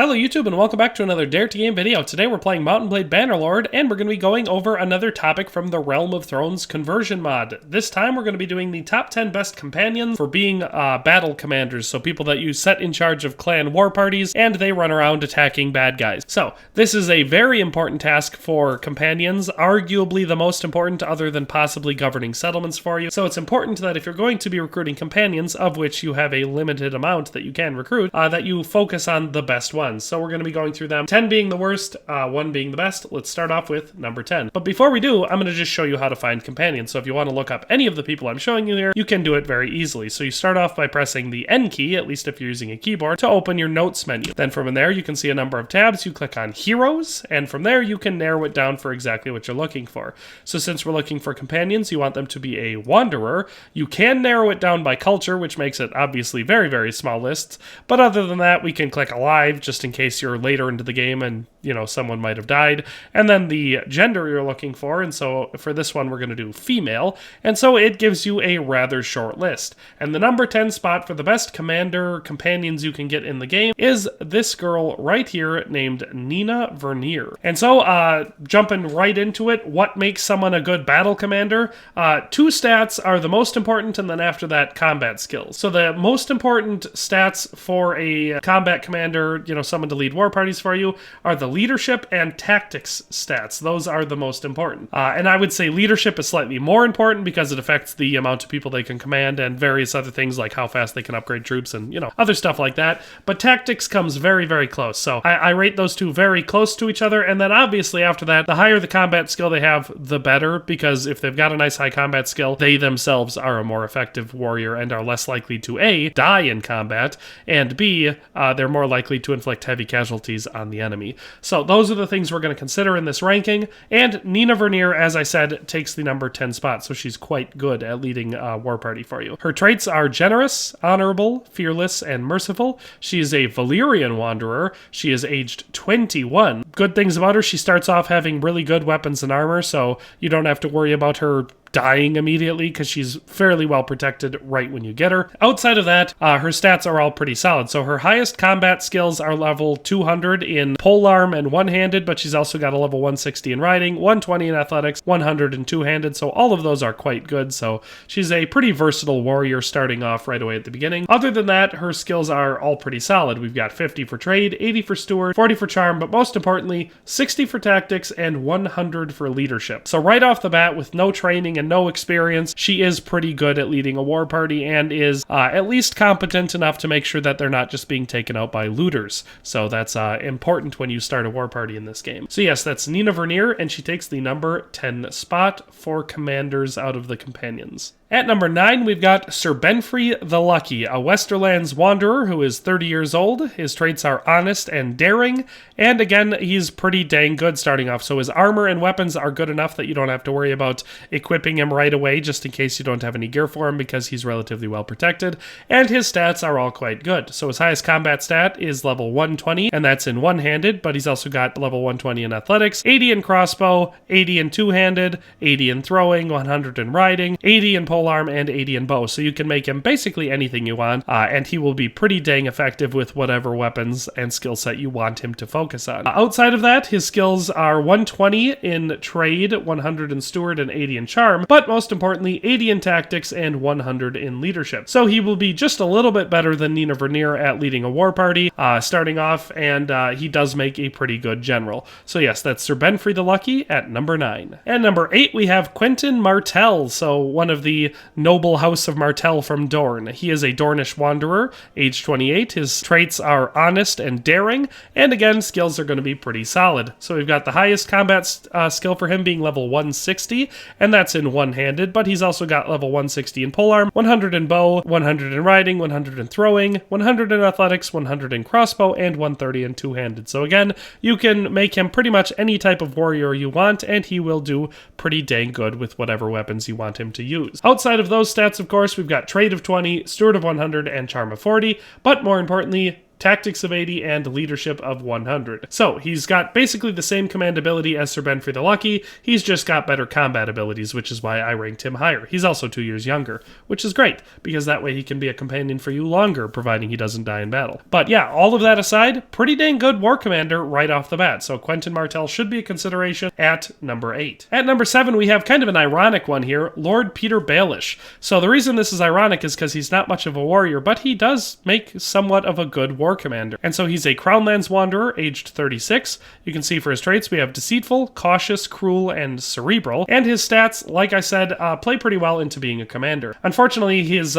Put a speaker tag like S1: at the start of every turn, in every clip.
S1: Hello YouTube and welcome back to another Dare to Game video. Today we're playing Mount & Blade Bannerlord and we're going to be going over another topic from the Realm of Thrones conversion mod. This time we're going to be doing the top 10 best companions for being battle commanders, so people that you set in charge of clan war parties and they run around attacking bad guys. So this is a very important task for companions, arguably the most important other than possibly governing settlements for you. So it's important that if you're going to be recruiting companions, of which you have a limited amount that you can recruit, that you focus on the best ones. So we're going to be going through them, 10 being the worst, 1 being the best. Let's start off with number 10. But before we do, I'm going to just show you how to find companions. So if you want to look up any of the people I'm showing you here, you can do it very easily. So you start off by pressing the N key, at least if you're using a keyboard, to open your notes menu. Then from in there, you can see a number of tabs. You click on heroes, and from there, you can narrow it down for exactly what you're looking for. So since we're looking for companions, you want them to be a wanderer. You can narrow it down by culture, which makes it obviously very, very small lists. But other than that, we can click alive, just in case you're later into the game and, you know, someone might have died. And then the gender you're looking for, and so for this one, we're going to do female. And so it gives you a rather short list. And the number 10 spot for the best commander companions you can get in the game is this girl right here named Nina Vernier. And so, jumping right into it, what makes someone a good battle commander? 2 stats are the most important, and then after that, combat skills. So the most important stats for a combat commander, you know, someone to lead war parties for you, are the leadership and tactics stats. Those are the most important. And I would say leadership is slightly more important because it affects the amount of people they can command and various other things like how fast they can upgrade troops and, you know, other stuff like that. But tactics comes very, very close. So I rate those two very close to each other. And then obviously after that, the higher the combat skill they have, the better, because if they've got a nice high combat skill, they themselves are a more effective warrior and are less likely to A, die in combat, and B, they're more likely to inflict heavy casualties on the enemy. So those are the things we're going to consider in this ranking, and Nina Vernier, as I said, takes the number 10 spot, so she's quite good at leading a war party for you. Her traits are generous, honorable, fearless, and merciful. She is a Valyrian wanderer. She is aged 21. Good things about her, she starts off having really good weapons and armor, so you don't have to worry about her dying immediately because she's fairly well protected right when you get her. Outside of that, her stats are all pretty solid. So her highest combat skills are level 200 in polearm and one-handed, but she's also got a level 160 in riding, 120 in athletics, 100 in two-handed, so all of those are quite good. So she's a pretty versatile warrior starting off right away at the beginning. Other than that, her skills are all pretty solid. We've got 50 for trade, 80 for steward, 40 for charm, but most importantly, 60 for tactics and 100 for leadership. So right off the bat, with no training and no experience, she is pretty good at leading a war party and is at least competent enough to make sure that they're not just being taken out by looters. So that's important when you start a war party in this game. So yes, that's Nina Vernier, and she takes the number 10 spot for commanders out of the companions. At number 9, we've got Sir BENFRY the Lucky, a Westerlands wanderer who is 30 years old. His traits are honest and daring, and again, he's pretty dang good starting off. So his armor and weapons are good enough that you don't have to worry about equipping him right away, just in case you don't have any gear for him, because he's relatively well protected, and his stats are all quite good. So his highest combat stat is level 120, and that's in one-handed, but he's also got level 120 in athletics, 80 in crossbow, 80 in two-handed, 80 in throwing, 100 in riding, 80 in polearm, and 80 in bow. So you can make him basically anything you want, and he will be pretty dang effective with whatever weapons and skill set you want him to focus on. Outside of that, his skills are 120 in trade, 100 in steward, and 80 in charm, but most importantly, 80 in tactics and 100 in leadership. So he will be just a little bit better than Nina Vernier at leading a war party, starting off, and he does make a pretty good general. So yes, that's Sir BENFRY the Lucky at number 9. And number 8, we have QUENTYN MARTELL, so one of the noble house of Martell from Dorne. He is a Dornish wanderer, age 28. His traits are honest and daring, and again, skills are going to be pretty solid. So we've got the highest combat skill for him being level 160, and that's in one-handed, but he's also got level 160 in polearm, 100 in bow, 100 in riding, 100 in throwing, 100 in athletics, 100 in crossbow, and 130 in two-handed. So again, you can make him pretty much any type of warrior you want, and he will do pretty dang good with whatever weapons you want him to use. Outside of those stats, of course, we've got trade of 20, steward of 100, and charm of 40, but more importantly, tactics of 80, and leadership of 100. So he's got basically the same command ability as Sir Benfrey the Lucky, he's just got better combat abilities, which is why I ranked him higher. He's also 2 years younger, which is great, because that way he can be a companion for you longer, providing he doesn't die in battle. But yeah, all of that aside, pretty dang good war commander right off the bat, so Quentyn Martell should be a consideration at number 8. At number 7, we have kind of an ironic one here, Lord Peter Baelish. So the reason this is ironic is because he's not much of a warrior, but he does make somewhat of a good war commander. And so he's a Crownlands Wanderer, aged 36. You can see for his traits we have Deceitful, Cautious, Cruel, and Cerebral. And his stats, like I said, play pretty well into being a commander. Unfortunately, his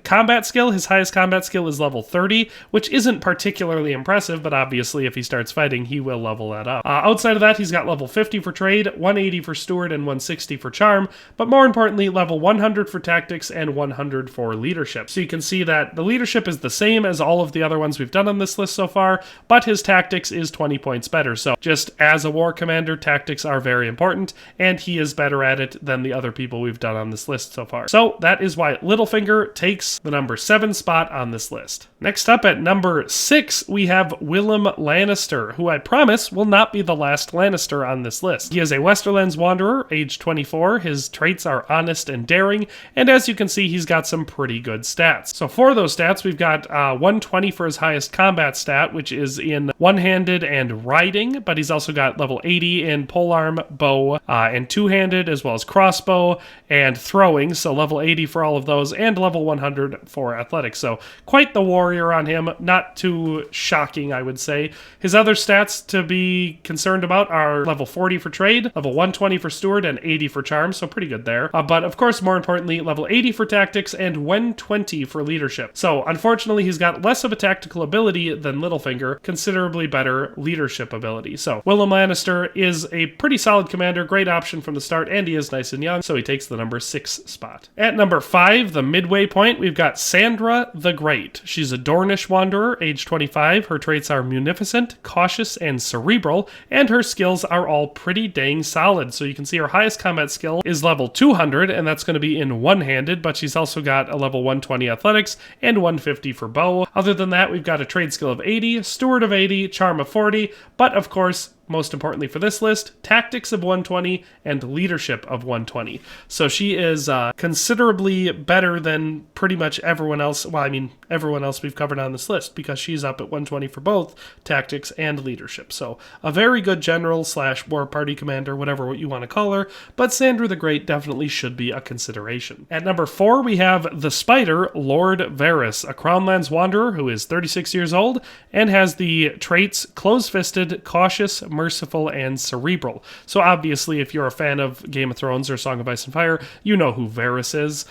S1: combat skill, his highest combat skill is level 30, which isn't particularly impressive, but obviously if he starts fighting, he will level that up. Outside of that, he's got level 50 for Trade, 180 for Steward, and 160 for Charm, but more importantly, level 100 for Tactics and 100 for Leadership. So you can see that the Leadership is the same as all of the other ones we've done on this list so far, but his Tactics is 20 points better. So just as a war commander, Tactics are very important, and he is better at it than the other people we've done on this list so far. So that is why Littlefinger takes the number 7 spot on this list. Next up at number 6, we have Willem Lannister, who I promise will not be the last Lannister on this list. He is a Westerlands Wanderer, age 24. His traits are honest and daring, and as you can see, he's got some pretty good stats. So for those stats, we've got 120 for his highest combat stat, which is in one-handed and riding, but he's also got level 80 in polearm, bow, and two-handed, as well as crossbow and throwing, so level 80 for all of those, and level 100 for athletics. So quite the warrior on him, not too shocking, I would say. His other stats to be concerned about are level 40 for Trade, level 120 for Steward, and 80 for Charm, so pretty good there. But of course, more importantly, level 80 for Tactics and 120 for Leadership. So unfortunately, he's got less of a tactical ability than Littlefinger, considerably better leadership ability. So Willem Lannister is a pretty solid commander, great option from the start, and he is nice and young, so he takes the number 6 spot. At number 5, the midway point, we've got Sandra the Great. She's a Dornish Wanderer, age 25. Her traits are Munificent, Cautious, and Cerebral, and her skills are all pretty dang solid. So you can see her highest combat skill is level 200, and that's going to be in one-handed, but she's also got a level 120 athletics and 150 for bow. Other than that, we've got a trade skill of 80, Steward of 80, Charm of 40, but of course, most importantly for this list, Tactics of 120 and Leadership of 120. So she is considerably better than pretty much everyone else. Well, I mean, everyone else we've covered on this list, because she's up at 120 for both Tactics and Leadership. So a very good general / war party commander, whatever you want to call her, but Sandra the Great definitely should be a consideration. At number 4, we have the Spider, Lord Varys, a Crownlands Wanderer who is 36 years old and has the traits Close-Fisted, Cautious, Merciful, and Cerebral. So obviously, if you're a fan of Game of Thrones or Song of Ice and Fire, you know who Varys is.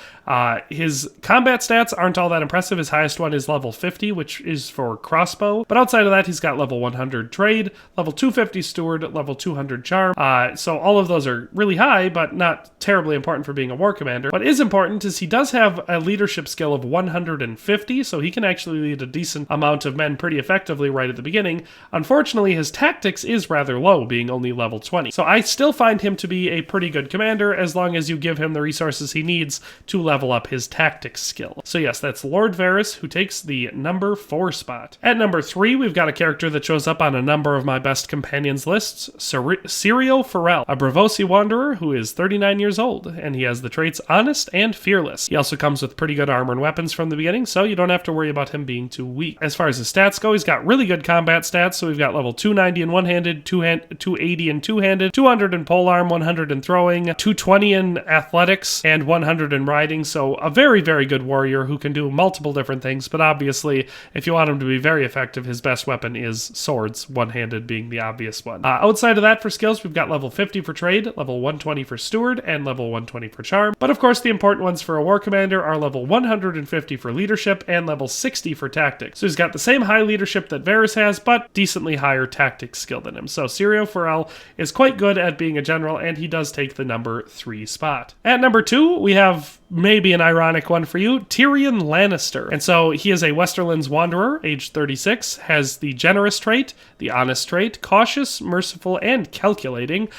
S1: His combat stats aren't all that impressive. His highest one is level 50, which is for crossbow. But outside of that, he's got level 100 Trade, level 250 Steward, level 200 Charm. So all of those are really high, but not terribly important for being a war commander. What is important is he does have a leadership skill of 150, so he can actually lead a decent amount of men pretty effectively right at the beginning. Unfortunately, his tactics is rather low, being only level 20. So I still find him to be a pretty good commander as long as you give him the resources he needs to level up his tactics skill. So yes, that's Lord Varys, who takes the number 4 spot. At number 3, we've got a character that shows up on a number of my best companions lists, SYRIO FOREL, a Braavosi Wanderer who is 39 years old, and he has the traits Honest and Fearless. He also comes with pretty good armor and weapons from the beginning, so you don't have to worry about him being too weak. As far as his stats go, he's got really good combat stats, so we've got level 290 in one-handed, 280 in two-handed, 200 in polearm, 100 in throwing, 220 in athletics, and 100 in riding. So a very, very good warrior who can do multiple different things, but obviously, if you want him to be very effective, his best weapon is swords, one-handed being the obvious one. Outside of that, for skills, we've got level 50 for Trade, level 120 for Steward, and level 120 for Charm. But of course, the important ones for a war commander are level 150 for Leadership and level 60 for Tactics. So he's got the same high leadership that Varys has, but decently higher tactics skill than him. So SYRIO FOREL is quite good at being a general, and he does take the number 3 spot. At number 2, we have maybe an ironic one for you, Tyrion Lannister. And so he is a Westerlands Wanderer, age 36, has the generous trait, the honest trait, cautious, merciful, and calculating.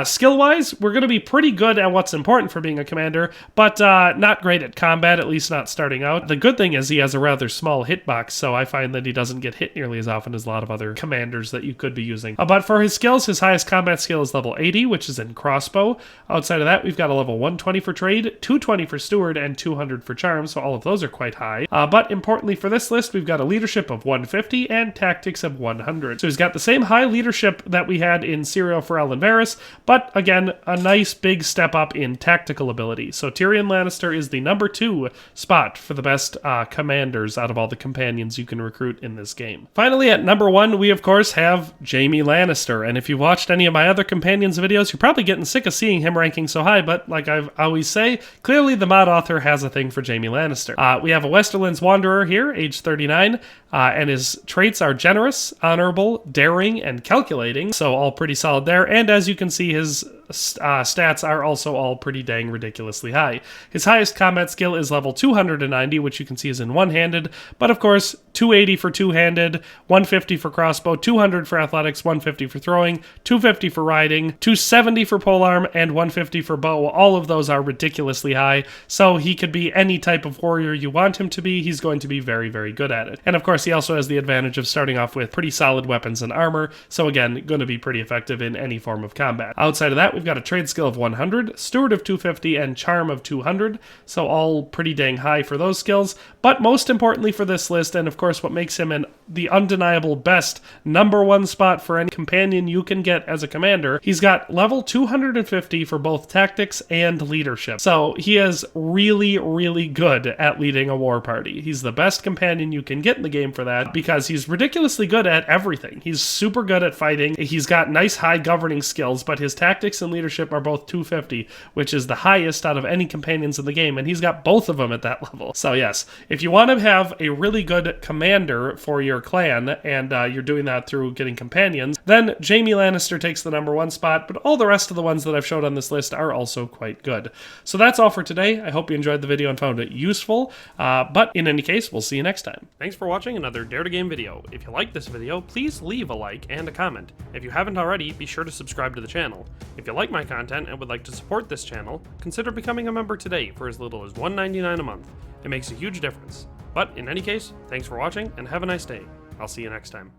S1: Skill-wise, we're going to be pretty good at what's important for being a commander, but not great at combat, at least not starting out. The good thing is he has a rather small hitbox, so I find that he doesn't get hit nearly as often as a lot of other commanders that you could be using. But for his skills, his highest combat skill is level 80, which is in crossbow. Outside of that, we've got a level 120 for trade, 220 for steward, and 200 for charm, so all of those are quite high. But importantly for this list, we've got a leadership of 150 and tactics of 100. So he's got the same high leadership that we had in SYRIO, FOREL, and Varys, but again, a nice big step up in tactical ability. So Tyrion Lannister is the number 2 spot for the best commanders out of all the companions you can recruit in this game. Finally, at number 1, we of course have Jaime Lannister, and if you've watched any of my other companions videos, you're probably getting sick of seeing him ranking so high, but like I always say, clearly the mod author has a thing for Jaime Lannister. We have a Westerlands Wanderer here, age 39, and his traits are generous, honorable, daring, and calculating, so all pretty solid there, and as you can see, his stats are also all pretty dang ridiculously high. His highest combat skill is level 290, which you can see is in one-handed, but of course 280 for two-handed, 150 for crossbow, 200 for athletics, 150 for throwing, 250 for riding, 270 for polearm, and 150 for bow. All of those are ridiculously high, so he could be any type of warrior you want him to be. He's going to be very, very good at it. And of course, he also has the advantage of starting off with pretty solid weapons and armor, so again, going to be pretty effective in any form of combat. Outside of that, we've got a trade skill of 100, steward of 250, and charm of 200, so all pretty dang high for those skills. But most importantly for this list, and of course what makes him the undeniable best number 1 spot for any companion you can get as a commander, he's got level 250 for both tactics and leadership. So he is really, really good at leading a war party. He's the best companion you can get in the game for that, because he's ridiculously good at everything. He's super good at fighting, he's got nice high governing skills, but his tactics and leadership are both 250, which is the highest out of any companions in the game, and he's got both of them at that level. So yes, if you want to have a really good commander for your clan, and you're doing that through getting companions, then Jaime Lannister takes the number 1 spot, but all the rest of the ones that I've showed on this list are also quite good. So that's all for today. I hope you enjoyed the video and found it useful, but in any case, we'll see you next time. Thanks for watching another Dare to Game video. If you liked this video, please leave a like and a comment. If you haven't already, be sure to subscribe to the channel. If you like my content and would like to support this channel, consider becoming a member today for as little as $1.99 a month. It makes a huge difference. But in any case, thanks for watching and have a nice day. I'll see you next time.